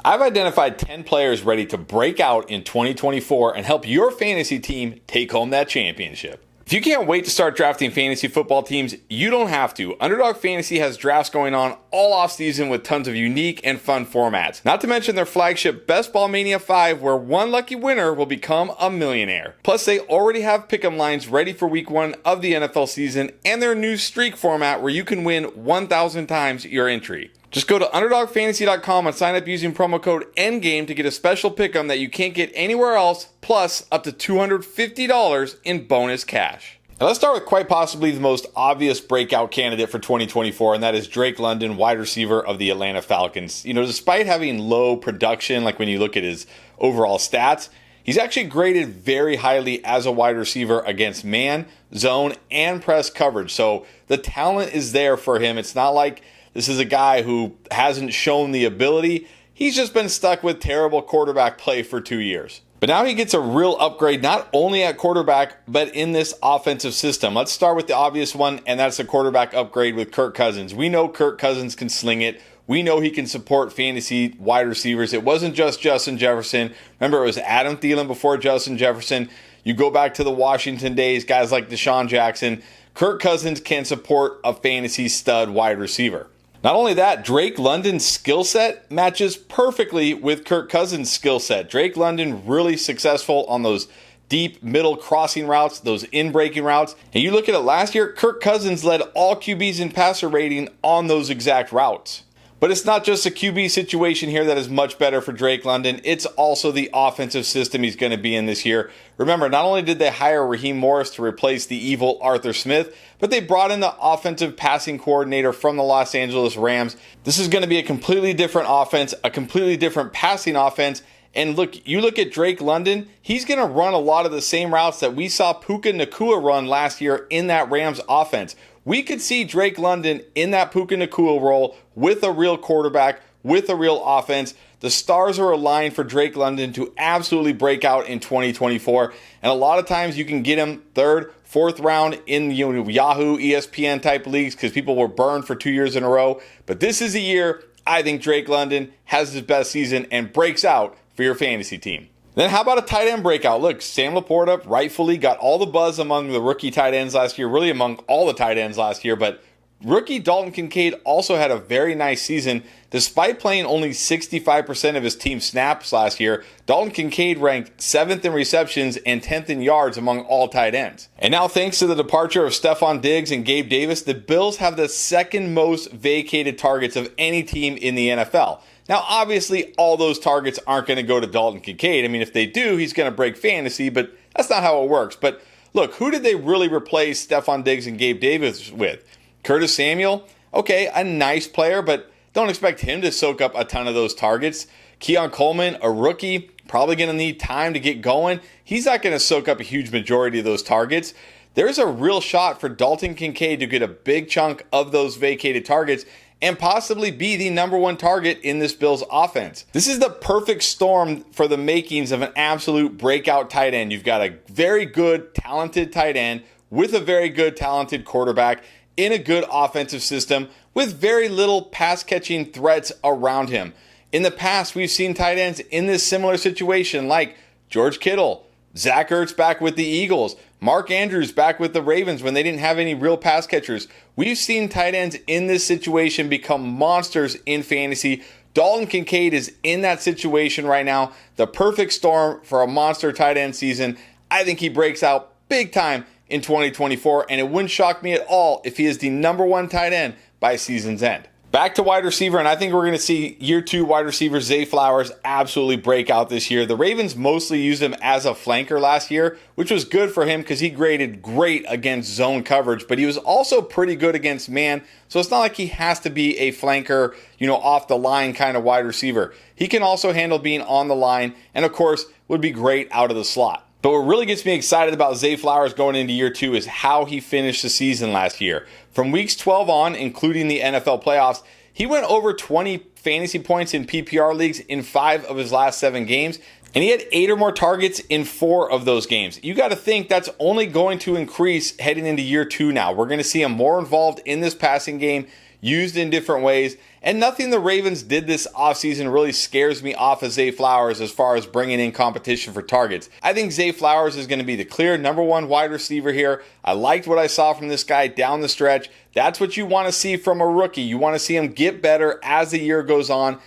I've identified 10 players ready to break out in 2024 and help your fantasy team take home that championship. If you can't wait to start drafting fantasy football teams, you don't have to. Underdog Fantasy has drafts going on all offseason with tons of unique and fun formats. Not to mention their flagship Best Ball Mania 5, where one lucky winner will become a millionaire. Plus, they already have pick'em lines ready for week 1 of the NFL season and their new streak format where you can win 1,000 times your entry. Just go to UnderdogFantasy.com and sign up using promo code ENDGAME to get a special pick'em that you can't get anywhere else, plus up to $250 in bonus cash. Now let's start with quite possibly the most obvious breakout candidate for 2024, and that is Drake London, wide receiver of the Atlanta Falcons. Despite having low production, like when you look at his overall stats, he's actually graded very highly as a wide receiver against man, zone, and press coverage. So the talent is there for him. It's not like this is a guy who hasn't shown the ability. He's just been stuck with terrible quarterback play for 2 years. But now he gets a real upgrade, not only at quarterback, but in this offensive system. Let's start with the obvious one, and that's a quarterback upgrade with Kirk Cousins. We know Kirk Cousins can sling it. We know he can support fantasy wide receivers. It wasn't just Justin Jefferson. Remember, it was Adam Thielen before Justin Jefferson. You go back to the Washington days, guys like Deshaun Jackson. Kirk Cousins can support a fantasy stud wide receiver. Not only that, Drake London's skill set matches perfectly with Kirk Cousins' skill set. Drake London really successful on those deep middle crossing routes, those in-breaking routes. And you look at it last year, Kirk Cousins led all QBs in passer rating on those exact routes. But it's not just a QB situation here that is much better for Drake London. It's also the offensive system he's going to be in this year. Remember, not only did they hire Raheem Morris to replace the evil Arthur Smith, but they brought in the offensive passing coordinator from the Los Angeles Rams. This is going to be a completely different offense, a completely different passing offense. And look, you look at Drake London, he's going to run a lot of the same routes that we saw Puka Nacua run last year in that Rams offense. We could see Drake London in that Puka Nacua role with a real quarterback, with a real offense. The stars are aligned for Drake London to absolutely break out in 2024. And a lot of times you can get him third, fourth round in Yahoo, ESPN type leagues because people were burned for 2 years in a row. But this is a year I think Drake London has his best season and breaks out for your fantasy team. Then how about a tight end breakout? Look, Sam Laporta rightfully got all the buzz among the rookie tight ends last year, really among all the tight ends last year, but rookie Dalton Kincaid also had a very nice season. Despite playing only 65% of his team snaps last year, Dalton Kincaid ranked 7th in receptions and 10th in yards among all tight ends. And now thanks to the departure of Stephon Diggs and Gabe Davis, the Bills have the second most vacated targets of any team in the NFL. Now, obviously, all those targets aren't going to go to Dalton Kincaid. I mean, if they do, he's going to break fantasy, but that's not how it works. But look, who did they really replace Stephon Diggs and Gabe Davis with? Curtis Samuel? Okay, a nice player, but don't expect him to soak up a ton of those targets. Keon Coleman, a rookie, probably going to need time to get going. He's not going to soak up a huge majority of those targets. There's a real shot for Dalton Kincaid to get a big chunk of those vacated targets and possibly be the number one target in this Bills offense. This is the perfect storm for the makings of an absolute breakout tight end. You've got a very good, talented tight end with a very good, talented quarterback in a good offensive system with very little pass-catching threats around him. In the past, we've seen tight ends in this similar situation like George Kittle, Zach Ertz back with the Eagles, Mark Andrews back with the Ravens when they didn't have any real pass catchers. We've seen tight ends in this situation become monsters in fantasy. Dalton Kincaid is in that situation right now. The perfect storm for a monster tight end season. I think he breaks out big time in 2024, and it wouldn't shock me at all if he is the number one tight end by season's end. Back to wide receiver, and I think we're going to see year 2 wide receiver Zay Flowers absolutely break out this year. The Ravens mostly used him as a flanker last year, which was good for him because he graded great against zone coverage, but he was also pretty good against man, so it's not like he has to be a flanker, off the line kind of wide receiver. He can also handle being on the line, and of course, would be great out of the slot. But what really gets me excited about Zay Flowers going into year 2 is how he finished the season last year. From weeks 12 on, including the NFL playoffs, he went over 20 fantasy points in PPR leagues in 5 of his last 7 games, and he had 8 or more targets in 4 of those games. You got to think that's only going to increase heading into year 2 now. We're going to see him more involved in this passing game. used in different ways, and nothing the Ravens did this offseason really scares me off of Zay Flowers as far as bringing in competition for targets. I think Zay Flowers is going to be the clear number one wide receiver here. I liked what I saw from this guy down the stretch. That's what you want to see from a rookie. You want to see him get better as the year goes on.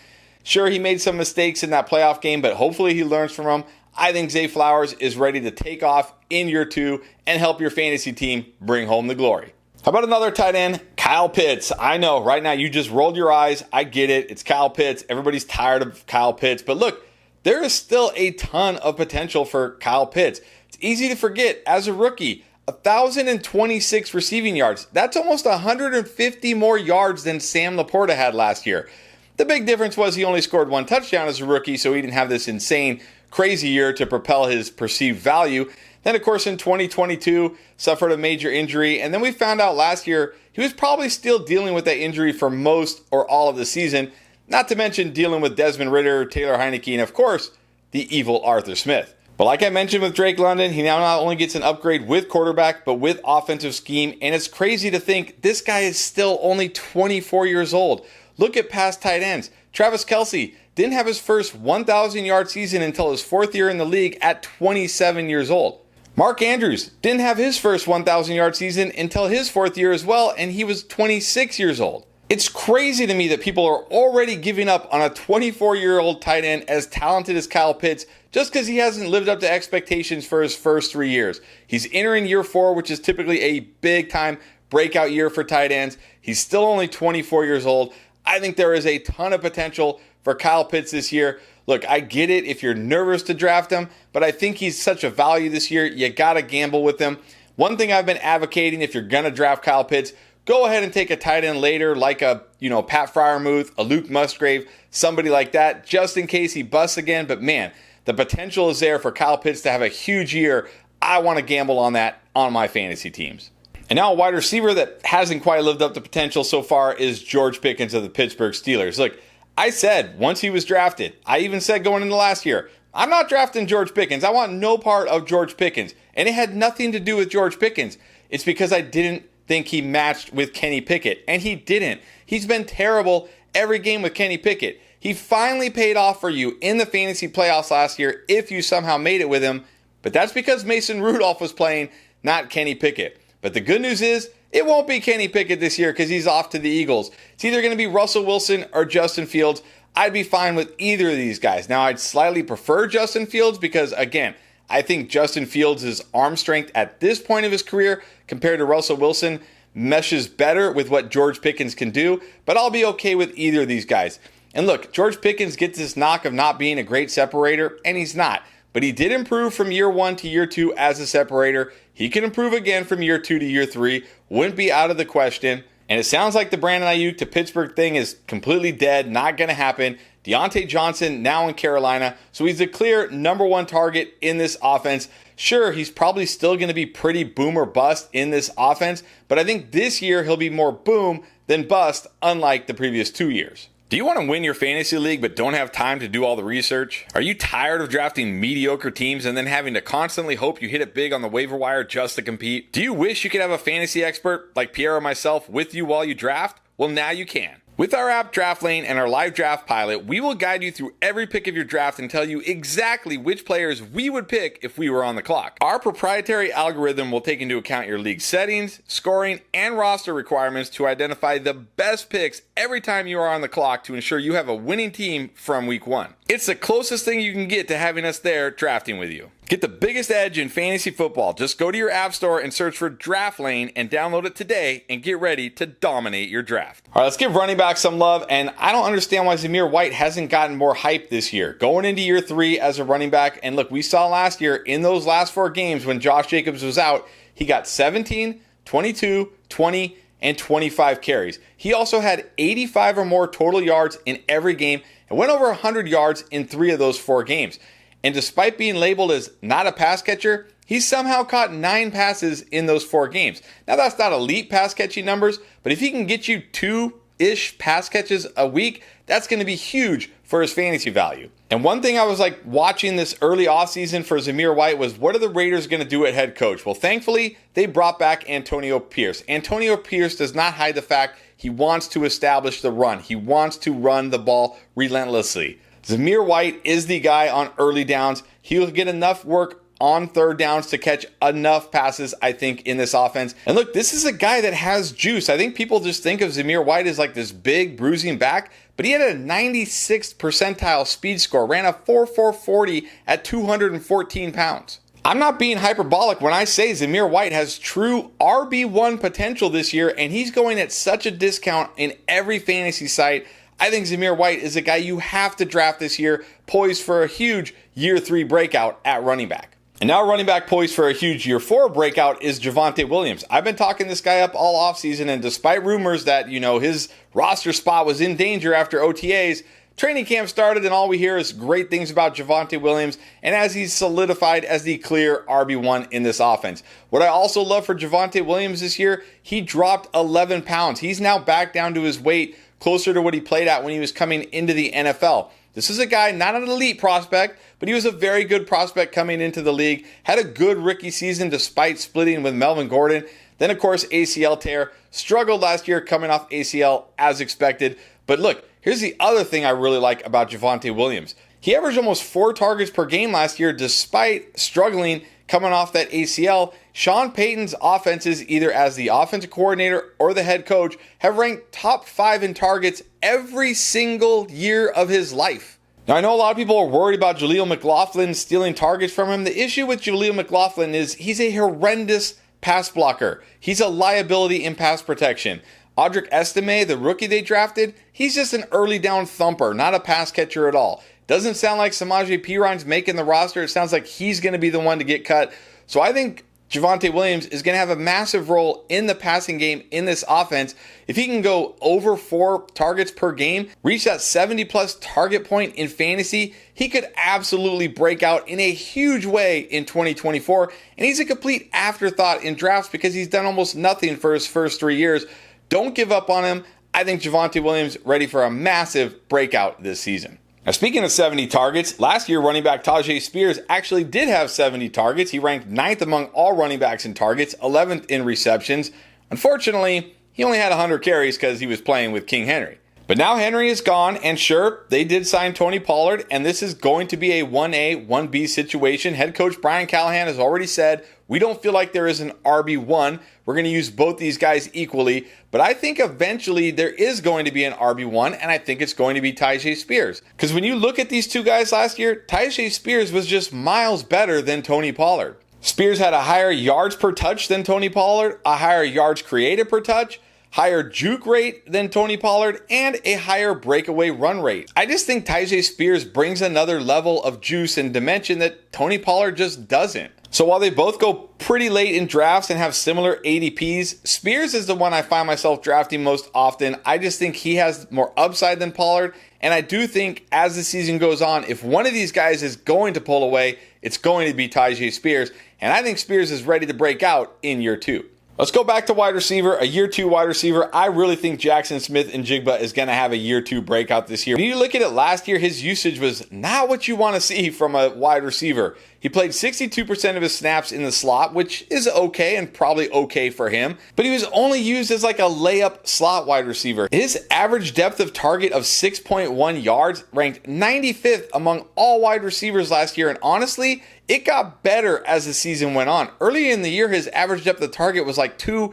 Sure, he made some mistakes in that playoff game, but hopefully he learns from them. I think Zay Flowers is ready to take off in year 2 and help your fantasy team bring home the glory. How about another tight end? Kyle Pitts. I know right now you just rolled your eyes. I get it. It's Kyle Pitts. Everybody's tired of Kyle Pitts. But look, there is still a ton of potential for Kyle Pitts. It's easy to forget as a rookie, 1,026 receiving yards. That's almost 150 more yards than Sam Laporta had last year. The big difference was he only scored 1 touchdown as a rookie, so he didn't have this insane, crazy year to propel his perceived value. Then, of course, in 2022, suffered a major injury. And then we found out last year he was probably still dealing with that injury for most or all of the season, not to mention dealing with Desmond Ridder, Taylor Heinicke, and, of course, the evil Arthur Smith. But like I mentioned with Drake London, he now not only gets an upgrade with quarterback, but with offensive scheme. And it's crazy to think this guy is still only 24 years old. Look at past tight ends. Travis Kelce didn't have his first 1,000-yard season until his 4th year in the league at 27 years old. Mark Andrews didn't have his first 1,000-yard season until his 4th year as well, and he was 26 years old. It's crazy to me that people are already giving up on a 24-year-old tight end as talented as Kyle Pitts just because he hasn't lived up to expectations for his first 3 years. He's entering year 4, which is typically a big-time breakout year for tight ends. He's still only 24 years old. I think there is a ton of potential for Kyle Pitts this year. Look, I get it if you're nervous to draft him, but I think he's such a value this year, you got to gamble with him. One thing I've been advocating, if you're going to draft Kyle Pitts, go ahead and take a tight end later, like a Pat Freiermuth, a Luke Musgrave, somebody like that, just in case he busts again. But man, the potential is there for Kyle Pitts to have a huge year. I want to gamble on that on my fantasy teams. And now a wide receiver that hasn't quite lived up to potential so far is George Pickens of the Pittsburgh Steelers. Look, I said once he was drafted, I even said going into last year, I'm not drafting George Pickens. I want no part of George Pickens. And it had nothing to do with George Pickens. It's because I didn't think he matched with Kenny Pickett. And he didn't. He's been terrible every game with Kenny Pickett. He finally paid off for you in the fantasy playoffs last year if you somehow made it with him. But that's because Mason Rudolph was playing, not Kenny Pickett. But the good news is, it won't be Kenny Pickett this year because he's off to the Eagles. It's either going to be Russell Wilson or Justin Fields. I'd be fine with either of these guys. Now, I'd slightly prefer Justin Fields because, again, I think Justin Fields' arm strength at this point of his career compared to Russell Wilson meshes better with what George Pickens can do. But I'll be okay with either of these guys. And look, George Pickens gets this knock of not being a great separator, and he's not. But he did improve from year 1 to year 2 as a separator. He can improve again from year 2 to year 3. Wouldn't be out of the question. And it sounds like the Brandon Ayuk to Pittsburgh thing is completely dead. Not going to happen. Deontay Johnson now in Carolina. So he's a clear number 1 target in this offense. Sure, he's probably still going to be pretty boom or bust in this offense. But I think this year he'll be more boom than bust, unlike the previous 2 years. Do you want to win your fantasy league but don't have time to do all the research? Are you tired of drafting mediocre teams and then having to constantly hope you hit it big on the waiver wire just to compete? Do you wish you could have a fantasy expert like Pierre or myself with you while you draft? Well, now you can. With our app Draft Lane and our live draft pilot, we will guide you through every pick of your draft and tell you exactly which players we would pick if we were on the clock. Our proprietary algorithm will take into account your league settings, scoring, and roster requirements to identify the best picks every time you are on the clock to ensure you have a winning team from week 1. It's the closest thing you can get to having us there drafting with you. Get the biggest edge in fantasy football. Just go to your app store and search for Draft Lane and download it today and get ready to dominate your draft. All right, let's give running back some love. And I don't understand why Zamir White hasn't gotten more hype this year. Going into year 3 as a running back. And look, we saw last year in those last 4 games when Josh Jacobs was out, he got 17, 22, 20, and 25 carries. He also had 85 or more total yards in every game and went over 100 yards in 3 of those 4 games. And despite being labeled as not a pass catcher, he somehow caught 9 passes in those 4 games. Now, that's not elite pass catching numbers, but if he can get you 2 2-ish pass catches a week, that's going to be huge for his fantasy value. And one thing I was like watching this early offseason for Zamir White was, what are the Raiders going to do at head coach? Well, thankfully, they brought back Antonio Pierce. Antonio Pierce does not hide the fact he wants to establish the run. He wants to run the ball relentlessly. Zamir White is the guy on early downs. He'll get enough work on third downs to catch enough passes, I think, in this offense. And look, this is a guy that has juice. I think people just think of Zamir White as like this big bruising back, but he had a 96th percentile speed score, ran a 4.440 at 214 pounds. I'm not being hyperbolic when I say Zamir White has true RB1 potential this year, and he's going at such a discount in every fantasy site. I think Zamir White is a guy you have to draft this year, poised for a huge year 3 breakout at running back. And now running back poised for a huge year 4 breakout is Javonte Williams. I've been talking this guy up all offseason, and despite rumors that, his roster spot was in danger after OTAs, training camp started and all we hear is great things about Javonte Williams, and as he's solidified as the clear RB1 in this offense. What I also love for Javonte Williams this year, he dropped 11 pounds. He's now back down to his weight, closer to what he played at when he was coming into the NFL. This is a guy, not an elite prospect, but he was a very good prospect coming into the league. Had a good rookie season despite splitting with Melvin Gordon. Then, of course, ACL tear. Struggled last year coming off ACL as expected. But look, here's the other thing I really like about Javonte Williams. He averaged almost 4 targets per game last year despite struggling coming off that ACL. Sean Payton's offenses, either as the offensive coordinator or the head coach, have ranked top 5 in targets every single year of his life. Now, I know a lot of people are worried about Jaleel McLaughlin stealing targets from him. The issue with Jaleel McLaughlin is he's a horrendous pass blocker. He's a liability in pass protection. Audric Estime, the rookie they drafted, he's just an early down thumper, not a pass catcher at all. Doesn't sound like Samaje Perine's making the roster. It sounds like he's going to be the one to get cut. So I think Javonte Williams is going to have a massive role in the passing game in this offense. If he can go over 4 targets per game, reach that 70-plus target point in fantasy, he could absolutely break out in a huge way in 2024. And he's a complete afterthought in drafts because he's done almost nothing for his first 3 years. Don't give up on him. I think Javonte Williams ready for a massive breakout this season. Now, speaking of 70 targets, last year running back Tyjae Spears actually did have 70 targets. He ranked 9th among all running backs in targets, 11th in receptions. Unfortunately, he only had 100 carries because he was playing with King Henry. But now Henry is gone, and sure, they did sign Tony Pollard, and this is going to be a 1A, 1B situation. Head coach Brian Callahan has already said, we don't feel like there is an RB1. We're going to use both these guys equally, but I think eventually there is going to be an RB1, and I think it's going to be Tyjae Spears. Because when you look at these two guys last year, Tyjae Spears was just miles better than Tony Pollard. Spears had a higher yards per touch than Tony Pollard, a higher yards created per touch, higher juke rate than Tony Pollard, and a higher breakaway run rate. I just think Tyjae Spears brings another level of juice and dimension that Tony Pollard just doesn't. So while they both go pretty late in drafts and have similar ADPs, Spears is the one I find myself drafting most often. I just think he has more upside than Pollard, and I do think as the season goes on, if one of these guys is going to pull away, it's going to be Tyjae Spears, and I think Spears is ready to break out in year 2. Let's go back to wide receiver, a year 2 wide receiver. I really think Jackson Smith-Njigba is going to have a year 2 breakout this year. When you look at it last year, his usage was not what you want to see from a wide receiver. He played 62% of his snaps in the slot, which is okay and probably okay for him, but he was only used as like a layup slot wide receiver. His average depth of target of 6.1 yards ranked 95th among all wide receivers last year, and honestly, it got better as the season went on. Early in the year, his average depth of target was like 2-3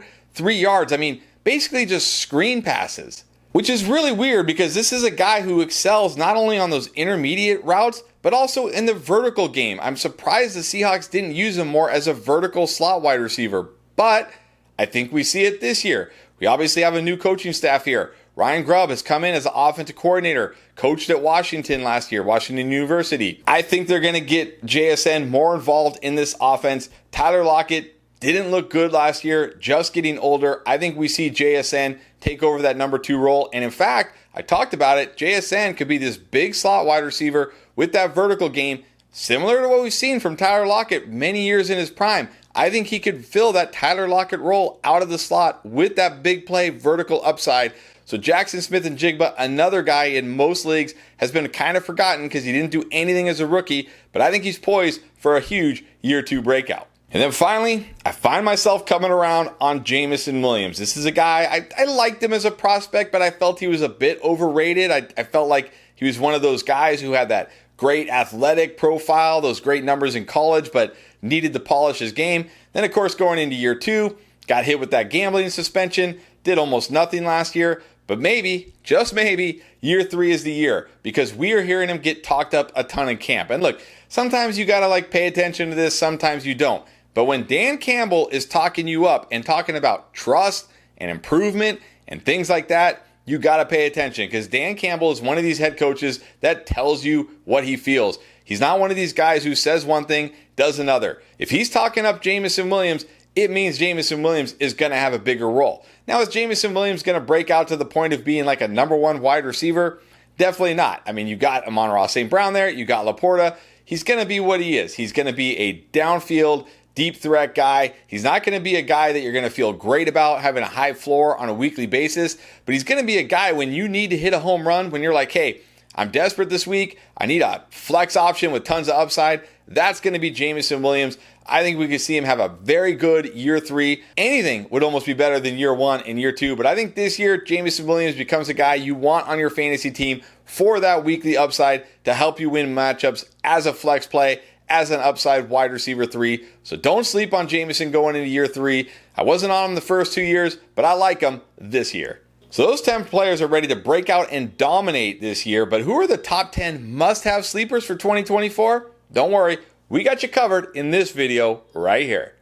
yards. I mean, basically just screen passes, which is really weird because this is a guy who excels not only on those intermediate routes, but also in the vertical game. I'm surprised the Seahawks didn't use him more as a vertical slot wide receiver, but I think we see it this year. We obviously have a new coaching staff here. Ryan Grubb has come in as the offensive coordinator, coached at Washington last year, Washington University. I think they're going to get JSN more involved in this offense. Tyler Lockett didn't look good last year, just getting older. I think we see JSN take over that number 2 role. And in fact, I talked about it, JSN could be this big slot wide receiver with that vertical game, similar to what we've seen from Tyler Lockett many years in his prime. I think he could fill that Tyler Lockett role out of the slot with that big play vertical upside. So Jackson Smith-Njigba, another guy in most leagues, has been kind of forgotten because he didn't do anything as a rookie, but I think he's poised for a huge year 2 breakout. And then finally, I find myself coming around on Jameson Williams. This is a guy, I liked him as a prospect, but I felt he was a bit overrated. I felt like he was one of those guys who had that great athletic profile, those great numbers in college, but needed to polish his game. Then, of course, going into year 2, got hit with that gambling suspension, did almost nothing last year. But maybe, just maybe, year 3 is the year because we are hearing him get talked up a ton in camp. And look, sometimes you got to pay attention to this, sometimes you don't. But when Dan Campbell is talking you up and talking about trust and improvement and things like that, you got to pay attention because Dan Campbell is one of these head coaches that tells you what he feels. He's not one of these guys who says one thing, does another. If he's talking up Jameson Williams, it means Jameson Williams is going to have a bigger role. Now, is Jameson Williams going to break out to the point of being like a number 1 wide receiver? Definitely not. I mean, you got Amon-Ra St. Brown there, you got Laporta. He's going to be what he is. He's going to be a downfield, deep threat guy. He's not going to be a guy that you're going to feel great about having a high floor on a weekly basis, but he's going to be a guy when you need to hit a home run, when you're like, hey, I'm desperate this week, I need a flex option with tons of upside. That's going to be Jameson Williams. I think we could see him have a very good year 3. Anything would almost be better than year 1 and year 2, but I think this year, Jameson Williams becomes a guy you want on your fantasy team for that weekly upside to help you win matchups as a flex play, as an upside wide receiver 3. So don't sleep on Jameson going into year 3. I wasn't on him the first 2 years, but I like him this year. So those 10 players are ready to break out and dominate this year, but who are the top 10 must-have sleepers for 2024? Don't worry, we got you covered in this video right here.